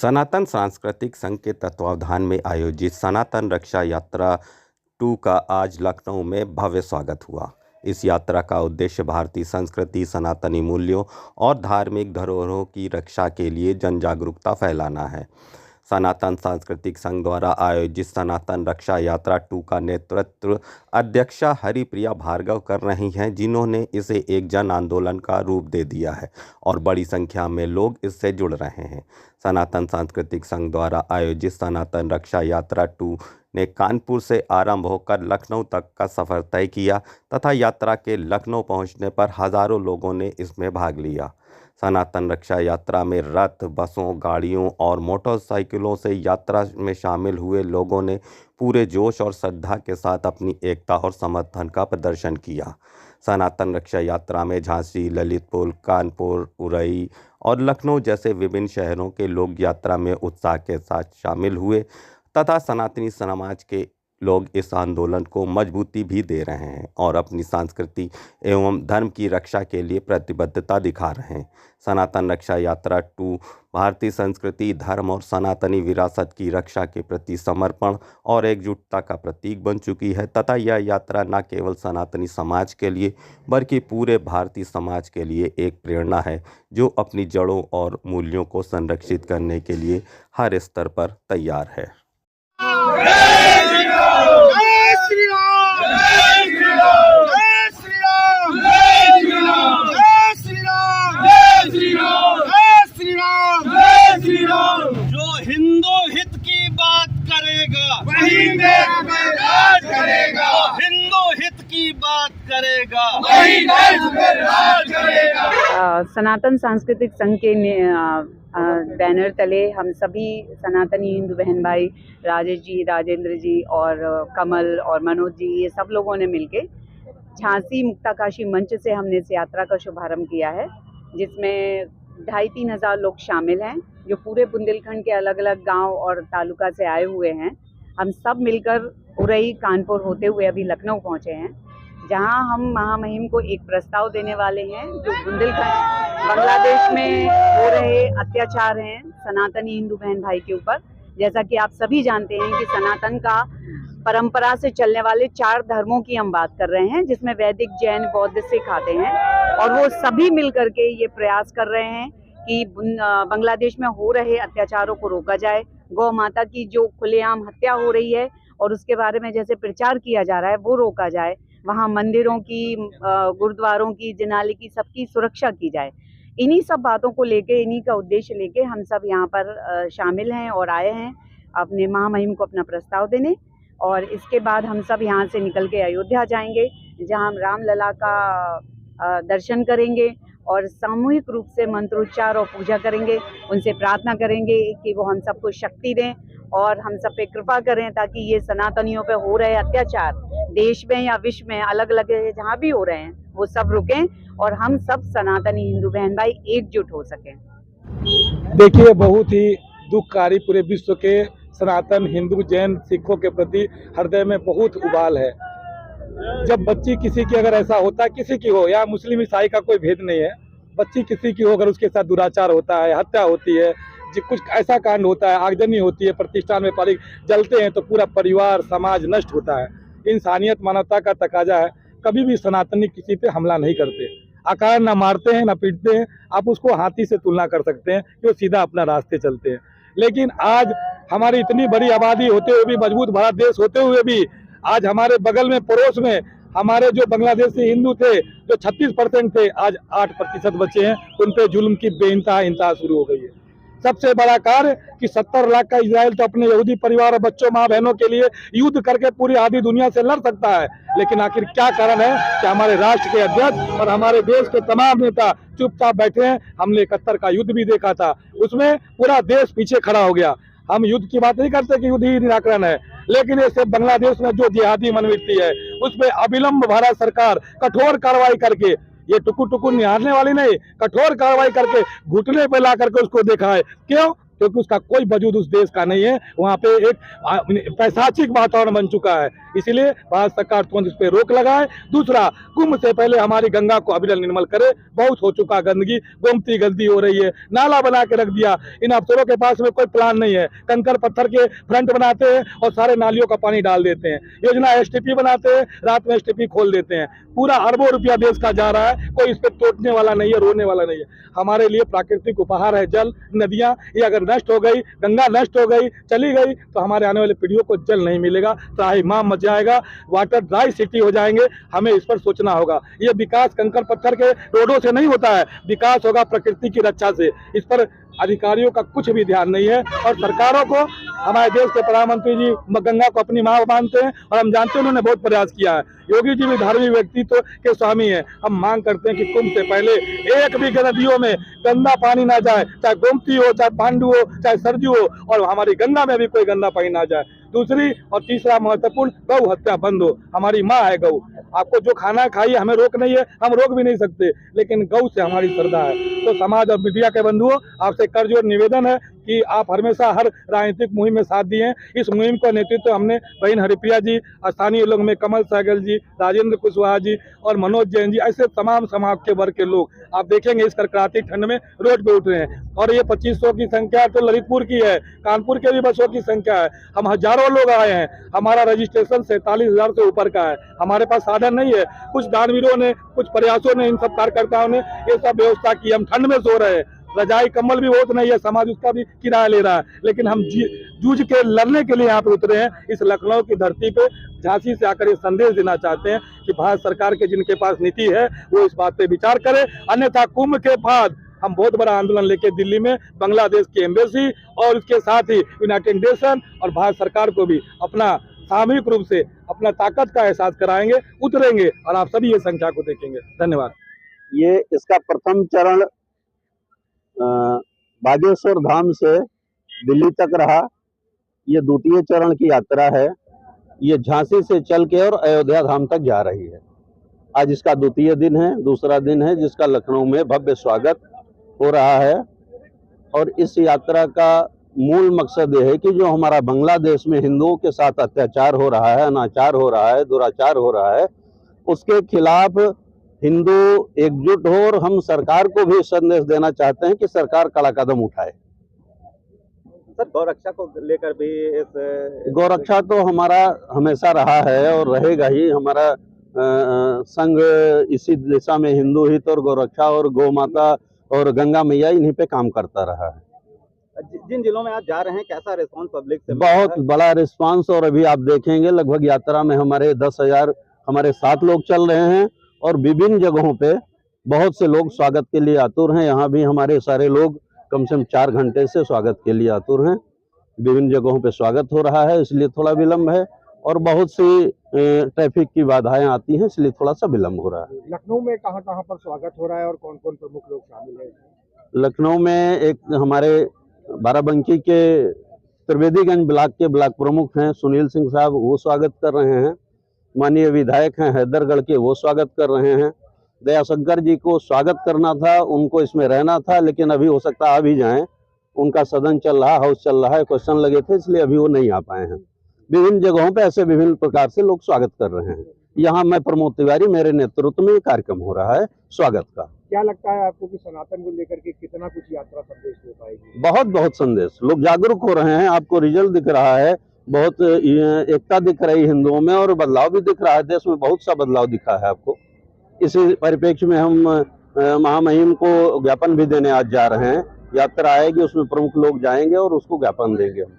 सनातन सांस्कृतिक संघ के तत्वावधान में आयोजित सनातन रक्षा यात्रा 2 का आज लखनऊ में भव्य स्वागत हुआ। इस यात्रा का उद्देश्य भारतीय संस्कृति, सनातनी मूल्यों और धार्मिक धरोहरों की रक्षा के लिए जन जागरूकता फैलाना है। सनातन सांस्कृतिक संघ द्वारा आयोजित सनातन रक्षा यात्रा 2 का नेतृत्व अध्यक्षा हरिप्रिया भार्गव कर रही हैं, जिन्होंने इसे एक जन आंदोलन का रूप दे दिया है और बड़ी संख्या में लोग इससे जुड़ रहे हैं। सनातन सांस्कृतिक संघ द्वारा आयोजित सनातन रक्षा यात्रा 2 ने कानपुर से आरंभ होकर लखनऊ तक का सफ़र तय किया तथा यात्रा के लखनऊ पहुंचने पर हज़ारों लोगों ने इसमें भाग लिया। सनातन रक्षा यात्रा में रथ, बसों, गाड़ियों और मोटरसाइकिलों से यात्रा में शामिल हुए लोगों ने पूरे जोश और श्रद्धा के साथ अपनी एकता और समर्थन का प्रदर्शन किया। सनातन रक्षा यात्रा में झांसी, ललितपुर, कानपुर, उरई और लखनऊ जैसे विभिन्न शहरों के लोग यात्रा में उत्साह के साथ शामिल हुए तथा सनातनी समाज के लोग इस आंदोलन को मजबूती भी दे रहे हैं और अपनी संस्कृति एवं धर्म की रक्षा के लिए प्रतिबद्धता दिखा रहे हैं। सनातन रक्षा यात्रा 2 भारतीय संस्कृति, धर्म और सनातनी विरासत की रक्षा के प्रति समर्पण और एकजुटता का प्रतीक बन चुकी है तथा यह यात्रा न केवल सनातनी समाज के लिए बल्कि पूरे भारतीय समाज के लिए एक प्रेरणा है, जो अपनी जड़ों और मूल्यों को संरक्षित करने के लिए हर स्तर पर तैयार है। जो हिंदू हित की बात करेगा वही देश में राज करेगा। हिंदू हित की बात करेगा वही देश में राज करेगा। सनातन सांस्कृतिक संघ के बैनर तले हम सभी सनातनी हिंदू बहन भाई राजेश जी, राजेंद्र जी और कमल और मनोज जी, ये सब लोगों ने मिलके झांसी मुक्ताकाशी मंच से हमने इस यात्रा का शुभारंभ किया है, जिसमें 2,500-3 हज़ार लोग शामिल हैं, जो पूरे बुंदेलखंड के अलग अलग गांव और तालुका से आए हुए हैं। हम सब मिलकर उरई, कानपुर होते हुए अभी लखनऊ पहुंचे हैं, जहां हम महामहिम को एक प्रस्ताव देने वाले हैं, जो बुंदेलखंड बांग्लादेश में हो रहे अत्याचार हैं सनातनी हिंदू बहन भाई के ऊपर। जैसा कि आप सभी जानते हैं कि सनातन का परंपरा से चलने वाले 4 धर्मों की हम बात कर रहे हैं, जिसमें वैदिक, जैन, बौद्ध, सिख आते हैं, और वो सभी मिलकर के ये प्रयास कर रहे हैं कि बांग्लादेश में हो रहे अत्याचारों को रोका जाए। गौ माता की जो खुलेआम हत्या हो रही है और उसके बारे में जैसे प्रचार किया जा रहा है, वो रोका जाए। वहाँ मंदिरों की, गुरुद्वारों की, जिनाले की, सबकी सुरक्षा की जाए। इन्हीं सब बातों को लेके, इन्हीं का उद्देश्य लेके हम सब यहाँ पर शामिल हैं और आए हैं अपने महामहिम को अपना प्रस्ताव देने। और इसके बाद हम सब यहाँ से निकल के अयोध्या जाएंगे, जहाँ हम रामलला का दर्शन करेंगे और सामूहिक रूप से मंत्रोच्चार और पूजा करेंगे। उनसे प्रार्थना करेंगे कि वो हम सबको शक्ति दें और हम सब पे कृपा करें, ताकि ये सनातनियों पे हो रहे अत्याचार देश में या विश्व में अलग अलग जहाँ भी हो रहे हैं, वो सब रुकें और हम सब सनातनी हिंदू बहन भाई एकजुट हो सकें। देखिए, बहुत ही दुखकारी पूरे विश्व के सनातन हिंदू, जैन, सिखों के प्रति हृदय में बहुत उबाल है। जब बच्ची किसी की अगर ऐसा होता है, किसी की हो, या मुस्लिम ईसाई का कोई भेद नहीं है, बच्ची किसी की हो अगर उसके साथ दुराचार होता है, हत्या होती है, कुछ ऐसा कांड होता है, आगजनी होती है, प्रतिष्ठान में पारिक जलते हैं, तो पूरा परिवार, समाज नष्ट होता है। इंसानियत, मानवता का तकाजा है। कभी भी सनातनी किसी पे हमला नहीं करते, आकार ना मारते हैं, ना पीटते हैं। आप उसको हाथी से तुलना कर सकते हैं कि वो सीधा अपना रास्ते चलते हैं। लेकिन आज हमारी इतनी बड़ी आबादी होते हुए भी, मजबूत भारत देश होते हुए भी, आज हमारे बगल में, पड़ोस में हमारे जो बांग्लादेशी हिंदू थे, जो 36% थे, आज 8% बचे हैं। उन पे जुल्म की बेइंतहा शुरू हो गई है। सबसे बड़ा कार्य कि 70 लाख का इजराइल तो अपने यहूदी परिवार और बच्चों, माँ बहनों के लिए युद्ध करके पूरी आधी दुनिया से लड़ सकता है, लेकिन आखिर क्या कारण है कि हमारे राष्ट्र के अध्यक्ष और हमारे देश के तमाम नेता चुपचाप बैठे हैं। हमने 71 का युद्ध भी देखा था, उसमें पूरा देश पीछे खड़ा हो गया। हम युद्ध की बात नहीं करते कि युद्ध ही निराकरण है, लेकिन ये सिर्फ बांग्लादेश में जो जिहादी मनोवृत्ति है, उसमें अविलंब भारत सरकार कठोर कार्रवाई करके, ये टुकुर टुकुर निहारने वाली नहीं, कठोर कार्रवाई करके घुटने पे ला करके उसको देखा है। क्यों? क्योंकि उसका कोई वजूद उस देश का नहीं है। वहाँ पे एक पैशाचिक वातावरण बन चुका है, इसीलिए भारत सरकार तुरंत इस पे रोक लगाए। दूसरा, कुंभ से पहले हमारी गंगा को अविरल निर्मल करे। बहुत हो चुका गंदगी, गोमती गलती हो रही है, नाला बना के रख दिया। इन अफसरों के पास में कोई प्लान नहीं है, कंकर पत्थर के फ्रंट बनाते हैं और सारे नालियों का पानी डाल देते हैं। योजना एसटीपी बनाते हैं, रात में एसटीपी खोल देते हैं। पूरा अरबों रुपया देश का जा रहा है, कोई इस पे टोटने वाला नहीं है, रोने वाला नहीं है। हमारे लिए प्राकृतिक उपहार है जल, नदियां। ये अगर नष्ट हो गई, गंगा नष्ट हो गई, चली गई, तो हमारे आने वाली पीढ़ियों को जल नहीं मिलेगा, त्राहिमाम मच जाएगा, वाटर ड्राई सिटी हो जाएंगे। हमें इस पर सोचना होगा। ये विकास कंकर पत्थर के रोडों से नहीं होता है, विकास होगा प्रकृति की रक्षा से। इस पर अधिकारियों का कुछ भी ध्यान नहीं है और सरकारों को, हमारे देश के प्रधानमंत्री जी गंगा को अपनी मां मानते हैं और हम जानते हैं उन्होंने बहुत प्रयास किया है। योगी जी भी धार्मिक व्यक्तित्व के स्वामी हैं। हम मांग करते हैं कि कुंभ से पहले एक भी नदियों में गंदा पानी ना जाए, चाहे गोमती हो, चाहे पांडु हो, चाहे सरजू हो, और हमारी गंगा में भी कोई गंदा पानी ना जाए। दूसरी और तीसरा महत्वपूर्ण, गौ हत्या बंद हो। हमारी माँ है गौ, आपको जो खाना खाइए, हमें रोक नहीं है, हम रोक भी नहीं सकते, लेकिन गौ से हमारी श्रद्धा है। तो समाज और मीडिया के बंधुओं, आपसे करजोर निवेदन है कि आप हमेशा हर राजनीतिक मुहिम में साथ दिए। इस मुहिम का नेतृत्व हमने बहन हरिप्रिया जी, स्थानीय लोग में कमल सहगल जी, राजेंद्र कुशवाहा जी और मनोज जैन जी, ऐसे तमाम समाज के वर्ग के लोग आप देखेंगे इस कड़कड़ाती ठंड में रोड पे उठ रहे हैं। और ये 2500 की संख्या तो ललितपुर की है, कानपुर के भी बसों की संख्या है। हम हजारों लोग आए हैं, हमारा रजिस्ट्रेशन 47,000 से ऊपर का है। हमारे पास साधन नहीं है, कुछ दानवीरों ने, कुछ प्रयासों ने, इन सब कार्यकर्ताओं ने ये सब व्यवस्था की। हम ठंड में सो रहे हैं, रजाई कंबल भी बहुत नहीं है, समाज उसका भी किराया ले रहा है, लेकिन हम जूझ के लड़ने के लिए यहाँ पे उतरे हैं। इस लखनऊ की धरती पे झांसी से आकर ये संदेश देना चाहते हैं कि भारत सरकार के जिनके पास नीति है वो इस बात पे विचार करे, अन्यथा कुंभ के बाद हम बहुत बड़ा आंदोलन लेके दिल्ली में बांग्लादेश की एम्बेसी और उसके साथ ही यूनाइटेड नेशन और भारत सरकार को भी अपना सामूहिक रूप से अपना ताकत का एहसास कराएंगे, उतरेंगे और आप सभी ये संख्या को देखेंगे। धन्यवाद। ये इसका प्रथम चरण बागेश्वर धाम से दिल्ली तक रहा। ये द्वितीय चरण की यात्रा है। ये झांसी से चल के और अयोध्या धाम तक जा रही है। आज इसका द्वितीय दिन है, दूसरा दिन है, जिसका लखनऊ में भव्य स्वागत हो रहा है। और इस यात्रा का मूल मकसद ये है कि जो हमारा बांग्लादेश में हिंदुओं के साथ अत्याचार हो रहा है, अनाचार हो रहा है, दुराचार हो रहा है, उसके खिलाफ हिंदू एकजुट हो। और हम सरकार को भी संदेश देना चाहते हैं कि सरकार कड़ा कदम उठाए। सर, गौरक्षा को लेकर भी इस गौरक्षा तो हमारा हमेशा रहा है और रहेगा ही। हमारा संघ इसी दिशा में हिंदू हित और गौरक्षा और गौ माता और गंगा मैया इन्हीं पे काम करता रहा है। जिन जिलों में आप जा रहे हैं, कैसा रिस्पांस पब्लिक से? बहुत बड़ा रिस्पांस। और अभी आप देखेंगे लगभग यात्रा में हमारे 10,000 हमारे साथ लोग चल रहे हैं और विभिन्न जगहों पे बहुत से लोग स्वागत के लिए आतुर हैं। यहाँ भी हमारे सारे लोग कम से कम 4 घंटे से स्वागत के लिए आतुर हैं। विभिन्न जगहों पे स्वागत हो रहा है, इसलिए थोड़ा विलम्ब है। और बहुत सी ट्रैफिक की बाधाएं आती हैं, इसलिए थोड़ा सा विलम्ब हो रहा है। लखनऊ में कहाँ कहाँ पर स्वागत हो रहा है और कौन कौन प्रमुख लोग शामिल हैं? लखनऊ में एक हमारे बाराबंकी के त्रिवेदीगंज ब्लॉक के ब्लॉक प्रमुख हैं सुनील सिंह साहब, वो स्वागत कर रहे हैं। माननीय विधायक हैं हैदरगढ़ के, वो स्वागत कर रहे हैं। दयाशंकर जी को स्वागत करना था, उनको इसमें रहना था, लेकिन अभी हो सकता आ भी जाएं। उनका सदन चल रहा, हाउस चल रहा है, क्वेश्चन लगे थे, इसलिए अभी वो नहीं आ पाए हैं। विभिन्न जगहों पे ऐसे विभिन्न प्रकार से लोग स्वागत कर रहे हैं। यहाँ मैं प्रमोद तिवारी, मेरे नेतृत्व में कार्यक्रम हो रहा है स्वागत का। क्या लगता है आपको कि सनातन को लेकर के कितना कुछ यात्रा संदेश दे पाएगी? बहुत बहुत संदेश, लोग जागरूक हो रहे हैं। आपको रिजल्ट दिख रहा है, बहुत एकता दिख रही है हिंदुओं में और बदलाव भी दिख रहा है। देश में बहुत सा बदलाव दिखा है आपको। इसी परिप्रेक्ष्य में हम महामहिम को ज्ञापन भी देने आज जा रहे हैं। यात्रा आएगी, उसमें प्रमुख लोग जाएंगे और उसको ज्ञापन देंगे हम।